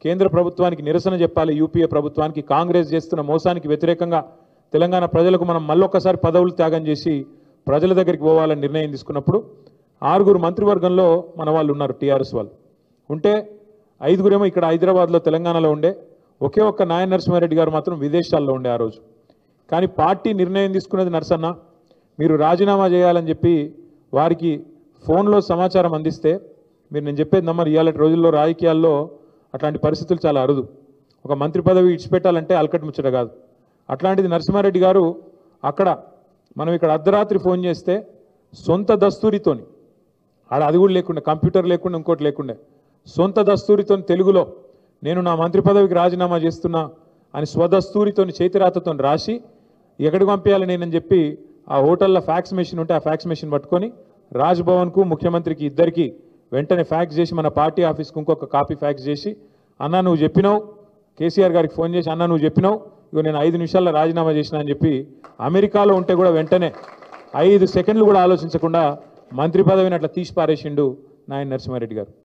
కేంద్ర ప్రభుత్వానికి నిరసన చెప్పాలి, యూపీఏ ప్రభుత్వానికి, కాంగ్రెస్ చేస్తున్న మోసానికి వ్యతిరేకంగా తెలంగాణ ప్రజలకు మనం మళ్ళొక్కసారి పదవులు త్యాగం చేసి ప్రజల దగ్గరికి పోవాలని నిర్ణయం తీసుకున్నప్పుడు 6 మంత్రివర్గంలో మన వాళ్ళు ఉన్నారు, టీఆర్ఎస్ వాళ్ళు ఉంటే 5 ఇక్కడ హైదరాబాద్లో తెలంగాణలో ఉండే, ఒకే ఒక్క నాయన నరసింహారెడ్డి గారు మాత్రం విదేశాల్లో ఉండే ఆ రోజు. కానీ పార్టీ నిర్ణయం తీసుకున్నది నరసన్న మీరు రాజీనామా చేయాలని చెప్పి వారికి ఫోన్లో సమాచారం అందిస్తే, మీరు నేను చెప్పేది నమ్మరు, ఇవాళ రోజుల్లో రాజకీయాల్లో అట్లాంటి పరిస్థితులు చాలా అరుదు. ఒక మంత్రి పదవి ఇచ్చిపెట్టాలంటే అలకట్ ముచ్చట కాదు. అట్లాంటిది నరసింహారెడ్డి గారు అక్కడ మనం ఇక్కడ అర్ధరాత్రి ఫోన్ చేస్తే సొంత దస్తూరితోని, ఆడ అది కూడా లేకుండా, కంప్యూటర్ లేకుండా, ఇంకోటి లేకుండా, సొంత దస్తూరితో తెలుగులో నేను నా మంత్రి పదవికి రాజీనామా చేస్తున్నా అని స్వదస్తూరితో చేతిరాతతో రాసి ఎక్కడికి పంపించాలి నేనని చెప్పి ఆ హోటల్లో ఫ్యాక్స్ మెషిన్ ఉంటే ఆ ఫ్యాక్స్ మెషిన్ పట్టుకొని రాజ్భవన్కు ముఖ్యమంత్రికి ఇద్దరికి వెంటనే ఫ్యాక్స్ చేసి మన పార్టీ ఆఫీస్కి ఇంకొక కాపీ ఫ్యాక్స్ చేసి, అన్నా నువ్వు చెప్పినావు, కేసీఆర్ గారికి ఫోన్ చేసి అన్నా నువ్వు చెప్పినావు, ఇగో నేను 5 నిమిషాల్లో రాజీనామా చేసిన అని చెప్పి అమెరికాలో ఉంటే కూడా వెంటనే 5 సెకండ్లు కూడా ఆలోచించకుండా మంత్రి పదవిని అట్లా తీసి పారేసిండు నాయన నరసింహారెడ్డి గారు.